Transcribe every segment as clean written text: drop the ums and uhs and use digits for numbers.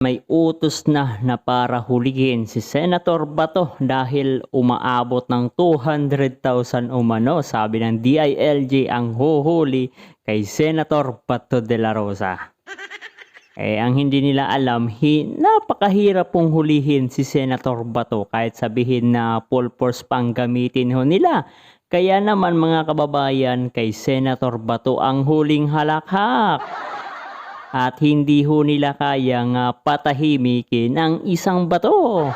May utos na para hulihin si Senator Bato dahil umaabot ng 200,000 umano. Sabi ng DILG ang huhuli kay Senator Bato de la Rosa. Ang hindi nila alam, napakahirap pong hulihin si Senator Bato kahit sabihin na full force pang gamitin ho nila. Kaya naman mga kababayan, kay Senator Bato ang huling halakhak. At hindi ho nila kayang patahimikin ang isang bato.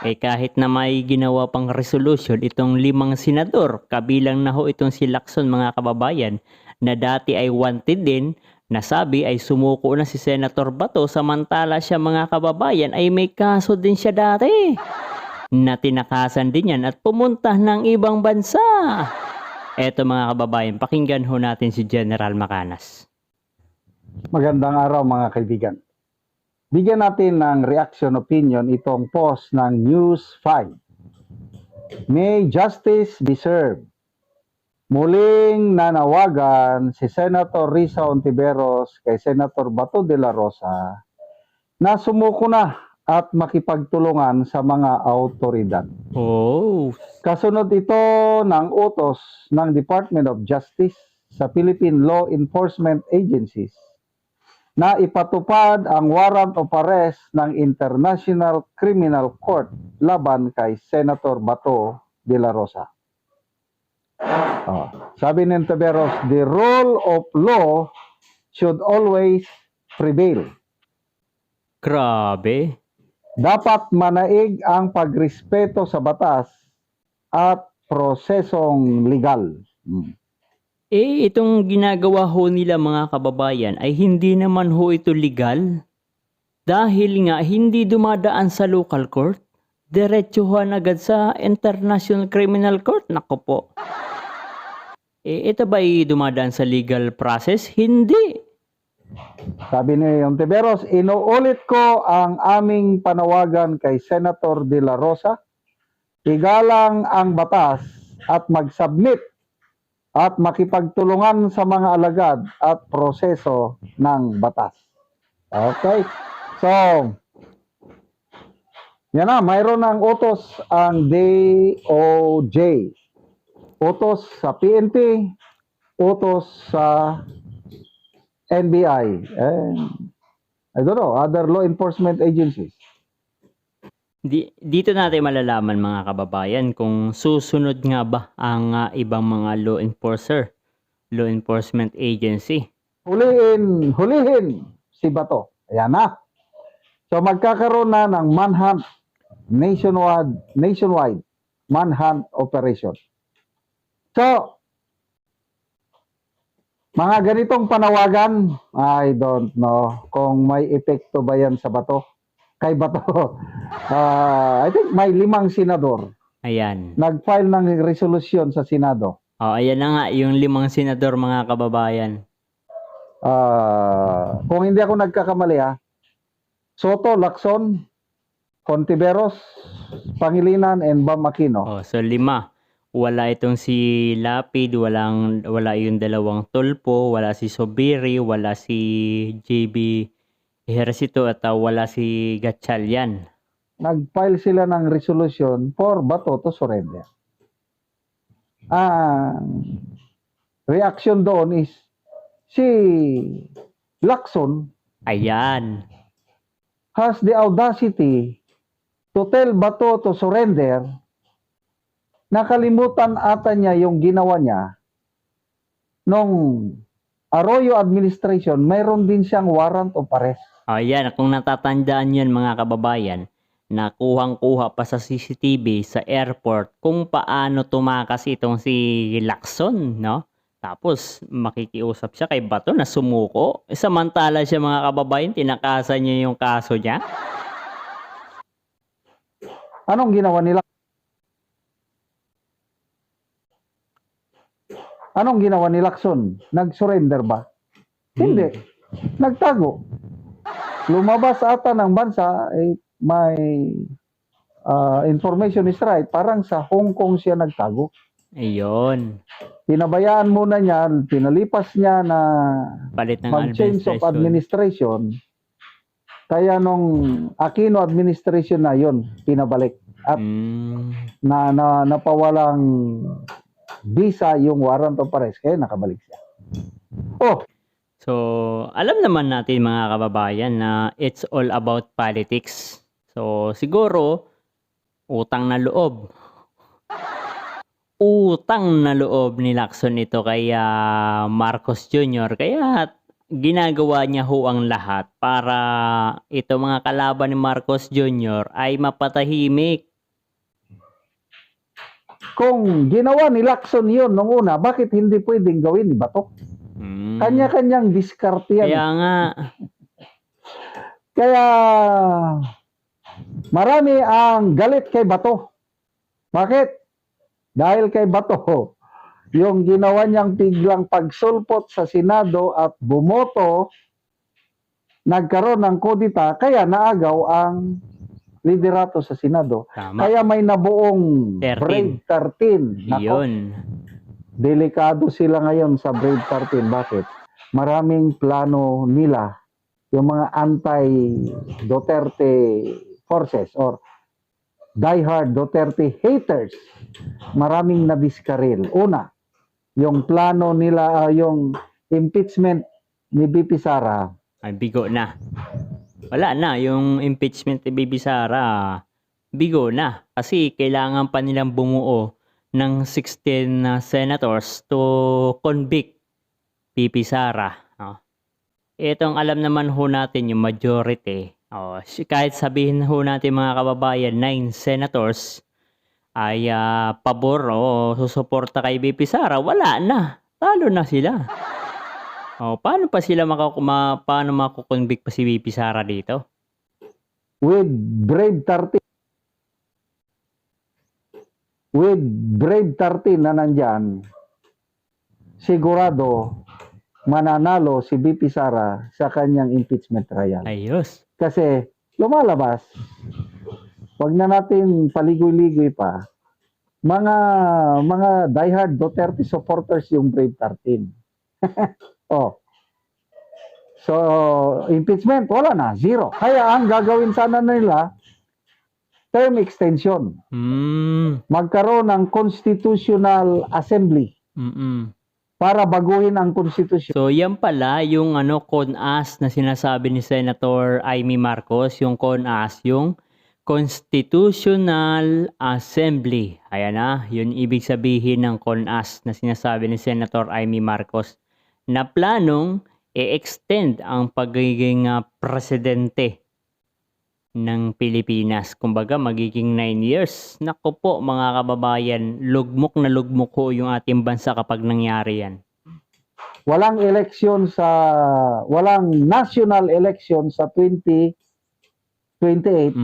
Kahit na may ginawa pang resolution itong 5 senador, kabilang na ho itong si Lacson mga kababayan, na dati ay wanted din, nasabi ay sumuko na si Senator Bato, samantala siya mga kababayan ay may kaso din siya dati. Na tinakasan din yan at pumunta ng ibang bansa. Eto mga kababayan, pakinggan ho natin si General Macanas. Magandang araw mga kaibigan. Bigyan natin ng reaction opinion itong post ng News 5. May justice be served. Muling nanawagan si Senator Risa Hontiveros kay Senator Bato de la Rosa na sumuko na at makipagtulungan sa mga autoridad. Kasunod ito ng utos ng Department of Justice sa Philippine Law Enforcement Agencies na ipatupad ang warrant of arrest ng International Criminal Court laban kay Senator Bato de la Rosa. Sabi ni Hontiveros, the rule of law should always prevail. Grabe. Dapat manaig ang pagrespeto sa batas at prosesong legal. Itong ginagawa ho nila mga kababayan ay hindi naman ho ito legal. Dahil nga hindi dumadaan sa local court, diretsuhan agad sa International Criminal Court. Nako po. Ito ba ay dumadaan sa legal process? Hindi. Sabi ni Hontiveros, inuulit ko ang aming panawagan kay Senator de la Rosa. Igalang ang batas at mag-submit at makipagtulungan sa mga alagad at proseso ng batas. Okay? So, yan na, mayroon ng utos ang DOJ. Utos sa PNP, utos sa NBI, and I don't know, other law enforcement agencies. Dito natin malalaman mga kababayan kung susunod nga ba ang ibang mga law enforcement agency. Hulihin si Bato. Ayan na. So magkakaroon na ng manhunt, nationwide manhunt operation. So, mga ganitong panawagan, I don't know kung may epekto ba yan sa Bato. Kay Bato, I think may 5 senador. Ayan. Nag-file ng resolution sa Senado. Ayan na nga, yung 5 senador mga kababayan. Kung hindi ako nagkakamali Soto, Lacson, Hontiveros, Pangilinan, and Bam Aquino. So 5. Wala itong si Lapid, wala yung 2 Tulpo, wala si Sobiri, wala si JB Ejercito at wala si Gatchalian. Nag-file sila ng resolution for Bato to surrender. Reaction doon is si Lacson Ayan. has the audacity to tell Bato to surrender. Nakalimutan ata niya yung ginawa niya nung Arroyo administration, mayroon din siyang warrant of arrest. Ayan, kung natatandaan yan mga kababayan, nakuhang-kuha pa sa CCTV sa airport kung paano tumakas itong si Lacson, no? Tapos makikiusap siya kay Bato na sumuko. Samantala siya mga kababayan, tinakasan niya yung kaso niya. Anong ginawa nila? Anong ginawa ni Lacson? Nag-surrender ba? Hindi. Nagtago. Lumabas ata ng bansa, may information is right, parang sa Hong Kong siya nagtago. Ayun. Pinabayaan muna niya, pinalipas niya na palit ng mag-change of administration Kaya nung Aquino administration na yun, pinabalik. At napawalang visa yung warrant of arrest. Kaya nakabalik siya. Oh, So, alam naman natin mga kababayan na it's all about politics. So, siguro, utang na loob. Utang na loob ni Lacson ito kay Marcos Jr. Kaya ginagawa niya ho ang lahat para ito mga kalaban ni Marcos Jr. ay mapatahimik. kung ginawa ni Lacson yun nung una, bakit hindi pwedeng gawin ni Bato? Kanya-kanyang diskarte yan. Kaya nga, Kaya marami ang galit kay Bato. Bakit? Dahil kay Bato, yung ginawa niyang biglang pagsulpot sa Senado at bumoto, nagkaroon ng kudita, kaya naagaw ang liderato sa Senado. tama. Kaya may nabuong 13. Brave 13. Nako, Yun. delikado sila ngayon sa Brave 13. Bakit? Maraming plano nila, yung mga anti-Duterte forces or diehard Duterte haters, maraming nadiskaril. Una, yung plano nila, yung impeachment ni BP Sara, Ay, bigo na. Wala na. Yung impeachment ni Bibi Sara, bigo na. Kasi kailangan pa nilang bumuo ng 16 senators to convict Bibi Sara. Itong alam naman ho natin yung majority. Kahit sabihin ho natin mga kababayan, 9 senators ay pabor o susuporta kay BP Sara, wala na. Talo na sila. Paano pa sila paano makukonvict pa si BP Sara dito? with Brave 13, with Brave 13 na nandyan, sigurado mananalo si BP Sara sa kanyang impeachment trial. Ayos. Kasi lumalabas, wag na natin paligoy-ligoy pa, mga diehard Duterte supporters yung Brave 13. So, impeachment, wala na, zero. Kaya ang gagawin sana nila, term extension. Magkaroon ng constitutional assembly para baguhin ang konstitusyon. So, yan pala yung CONAS na sinasabi ni Senator Amy Marcos, yung CONAS, yung Constitutional Assembly. Ayan na, yun ibig sabihin ng CONAS na sinasabi ni Senator Amy Marcos na planong i-extend ang pagiging presidente ng Pilipinas. Kumbaga, magiging 9 years. Naku po mga kababayan, lugmok na lugmok ho yung ating bansa kapag nangyari yan. Walang national election sa 2028.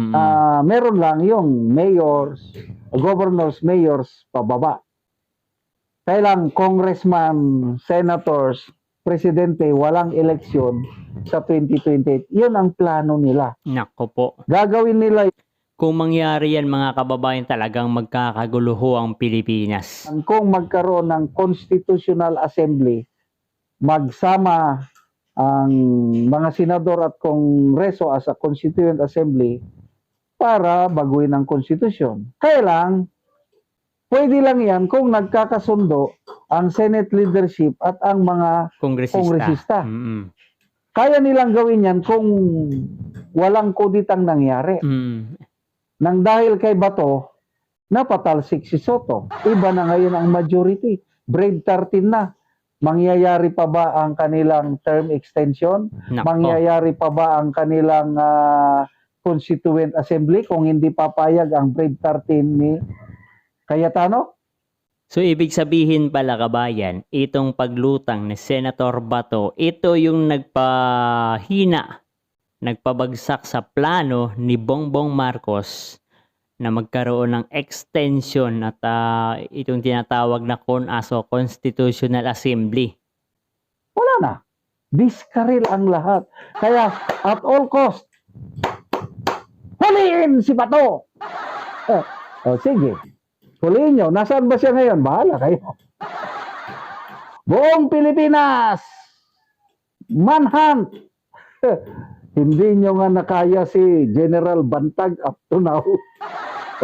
Meron lang yung mayors, governors, mayors pababa. Kailang congressman, senators, presidente, walang eleksyon sa 2028. Yun ang plano nila. Naku po. Gagawin nila Kung mangyari yan mga kababayan, talagang magkakagulo ho ang Pilipinas. kung magkaroon ng constitutional assembly, magsama ang mga senador at kongreso as a constituent assembly para baguhin ang konstitusyon. Kailang, pwede lang yan kung nagkakasundo ang Senate leadership at ang mga kongresista. Kaya nilang gawin yan kung walang kuditang nangyari. Nang dahil kay Bato, napatalsik si Soto. Iba na ngayon ang majority. Brave 13 na. Mangyayari pa ba ang kanilang term extension? Nako. Mangyayari pa ba ang kanilang constituent assembly kung hindi papayag ang Brave 13 ni Cayetano? So, ibig sabihin pala kabayan, itong paglutang ni Senator Bato, ito yung nagpabagsak sa plano ni Bongbong Marcos na magkaroon ng extension at itong tinatawag na CONAS o Constitutional Assembly. Wala na. Diskaril ang lahat. Kaya, at all cost, huliin si Bato! Sige. Huliin nyo. Nasaan ba siya ngayon? Bahala kayo. Buong Pilipinas! Manhunt! Hindi nyo nga nakaya si General Bantag up to now.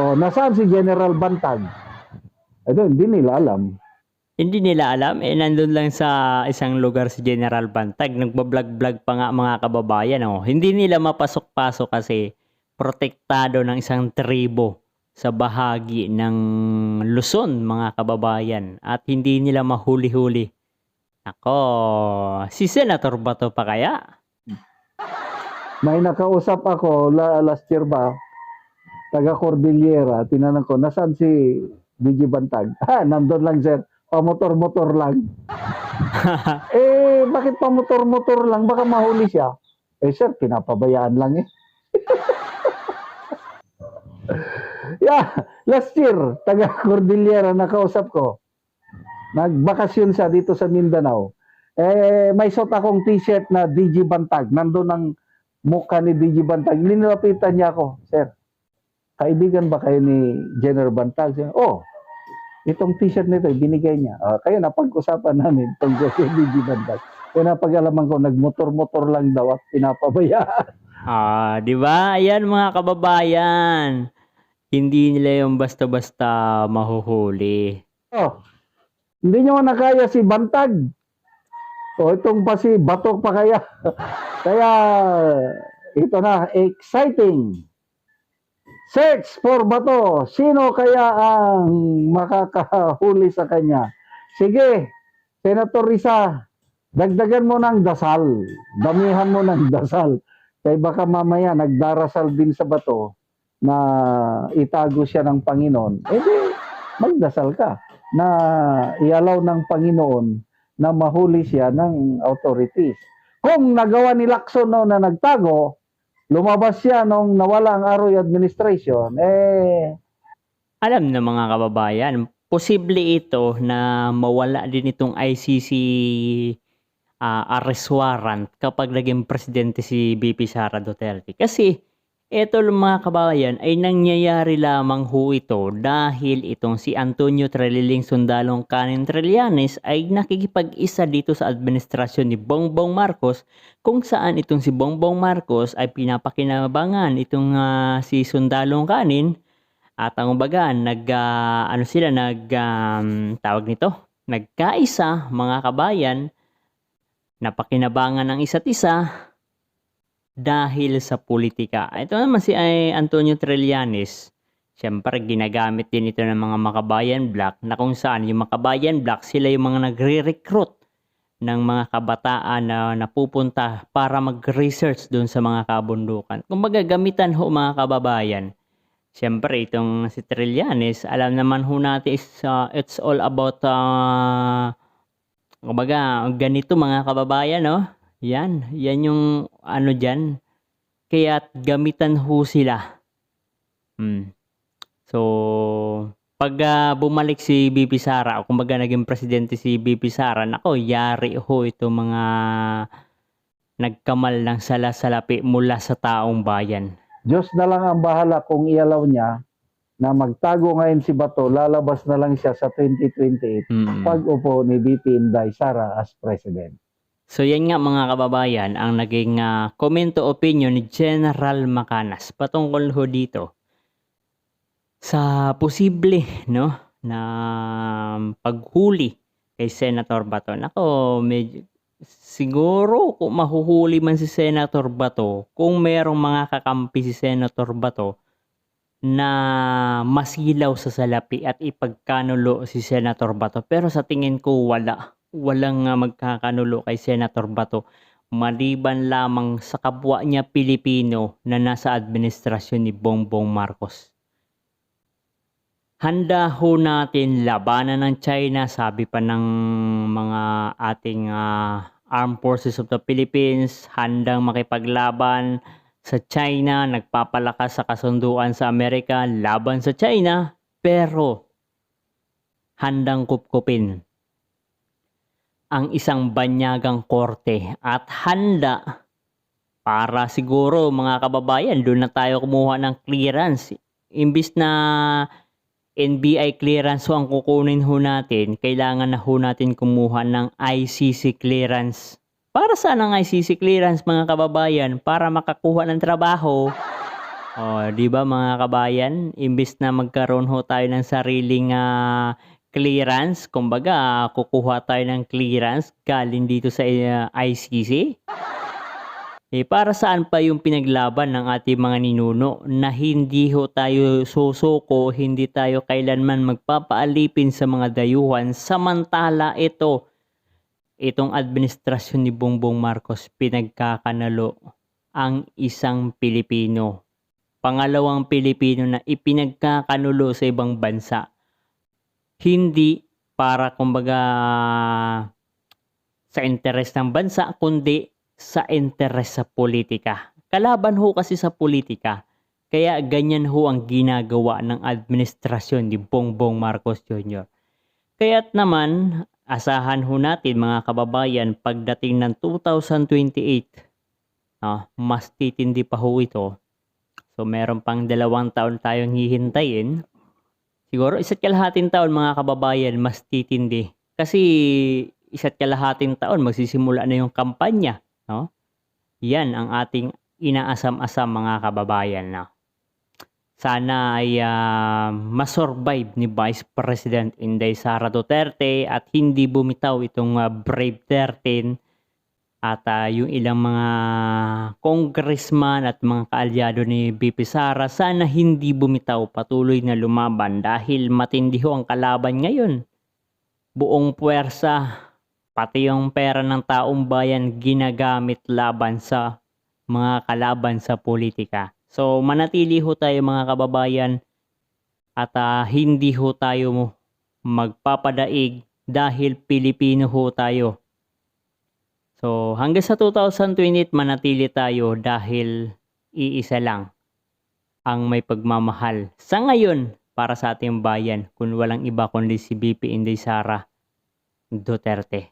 O, nasaan si General Bantag? Ito, hindi nila alam. Hindi nila alam, nandun lang sa isang lugar si General Bantag. Nagbablog-vlog pa nga mga kababayan. Oh. Hindi nila mapasok-pasok kasi protektado ng isang tribo sa bahagi ng Luzon, mga kababayan. At hindi nila mahuli-huli. Ako, si Senator Bato pa kaya? May nakausap ako last year ba, taga Cordillera, tinanong ko, nasaan si DJ Bantag? Nandun lang sir, pamotor-motor lang. Bakit pamotor-motor lang? Baka mahuli siya. Sir, pinapabayaan lang eh. Yeah, last year, taga Cordillera, nakausap ko. Nagbakasyon siya dito sa Mindanao. May suot akong t-shirt na DJ Bantag. Nandun ang mukha ni DJ Bantag. Nilapitan niya ako, sir, kaibigan ba kayo ni General Bantag? Itong t-shirt nito, binigay niya. Kaya napag-usapan namin tungkol kay DJ Bantag. Kaya napag-alaman ko, nagmotor-motor lang daw at pinapabayaan. Di ba? Ayan mga kababayan. Hindi nila yung basta-basta mahuhuli. Hindi nyo nakaya si Bantag. Itong pa si Batok pa kaya. Kaya, ito na, exciting. Search for Bato. Sino kaya ang makakahuli sa kanya? Sige, Senator Risa, dagdagan mo ng dasal. Damihan mo ng dasal. Kaya baka mamaya nagdarasal din sa Bato na itago siya ng Panginoon. Di, magdasal ka na ialaw ng Panginoon na mahuli siya ng authorities. Kung nagawa ni Lacson no, na nagtago, lumabas siya nung nawala ang Arroyo administration, Alam na mga kababayan, posible ito na mawala din itong ICC arrest warrant kapag naging presidente si BP Sara Duterte. Kasi ito mga kababayan ay nangyayari lamang ho ito dahil itong si Antonio Treliling Sundalong Canin Trillanes ay nakikipag-isa dito sa administrasyon ni Bongbong Marcos, kung saan itong si Bongbong Marcos ay pinapakinabangan itong si Sundalong Canin at ang baga tawag nito, nagkaisa mga kabayan, napakinabangan ng isa't isa dahil sa politika. Ito naman si Antonio Trillanes, siyempre ginagamit din ito ng mga Makabayan Black, na kung saan yung Makabayan Black, sila yung mga nagre-recruit ng mga kabataan na napupunta para mag-research doon sa mga kabundukan. Kung magagamitan ho mga kababayan, siyempre itong si Trillanes, alam naman ho natin it's all about ganito mga kababayan, no? Yan yung ano dyan. Kaya gamitan ho sila. So, pag bumalik si BP Sara, o kumbaga naging presidente si BP Sara, nako, yari ho ito mga nagkamal ng salasalapi mula sa taong bayan. Diyos na lang ang bahala kung ialaw niya na magtago ngayon si Bato, lalabas na lang siya sa 2028 pag upo ni BP Inday Sara as president. So yan nga mga kababayan ang naging komento opinion ni General Macanas patungkol ho dito sa posible no na paghuli kay Senator Bato. Nako, siguro kung mahuhuli man si Senator Bato, kung merong mga kakampi si Senator Bato na masilaw sa salapi at ipagkanulo si Senator Bato. Pero sa tingin ko walang magkakanulo kay Senator Bato maliban lamang sa kapwa niya Pilipino na nasa administrasyon ni Bongbong Marcos. Handa ho natin labanan ng China, sabi pa ng mga ating Armed Forces of the Philippines, handang makipaglaban sa China, nagpapalakas sa kasunduan sa Amerika laban sa China, pero handang kupkupin ang isang banyagang korte at handa para siguro mga kababayan, doon na tayo kumuha ng clearance. Imbis na NBI clearance ho ang kukunin ho natin, kailangan na ho natin kumuha ng ICC clearance Para saan ang ICC clearance mga kababayan? Para makakuha ng trabaho. O, di ba mga kabayan? Imbis na magkaroon ho tayo ng sariling clearance, kumbaga kukuha tayo ng clearance galing dito sa ICC. Para saan pa yung pinaglaban ng ating mga ninuno na hindi ho tayo susuko, hindi tayo kailanman magpapaalipin sa mga dayuhan, samantala itong administrasyon ni Bongbong Marcos pinagkakanalo ang isang Pilipino. Pangalawang Pilipino na ipinagkakanulo sa ibang bansa. Hindi para kumbaga sa interes ng bansa, kundi sa interes sa politika. Kalaban ho kasi sa politika. Kaya ganyan ho ang ginagawa ng administrasyon ni Bongbong Marcos Jr. Kaya't naman, asahan ho natin mga kababayan pagdating ng 2028, mas titindi pa ho ito. So meron pang 2 taon tayong hihintayin. Siguro 1.5 taon mga kababayan mas titindi. Kasi 1.5 taon magsisimula na yung kampanya. No? Yan ang ating inaasam-asam mga kababayan. No? Sana ay masurvive ni Vice President Inday Sara Duterte at hindi bumitaw itong Brave 13 at yung ilang mga congressman at mga kaalyado ni BP Sara. Sana hindi bumitaw, patuloy na lumaban dahil matindi ho ang kalaban ngayon. Buong puwersa, pati yung pera ng taong bayan ginagamit laban sa mga kalaban sa politika. So manatili ho tayo mga kababayan at hindi ho tayo magpapadaig dahil Pilipino ho tayo. So hanggang sa 2028 manatili tayo dahil iisa lang ang may pagmamahal sa ngayon para sa ating bayan kung walang iba kundi si BP Inday Sara Duterte.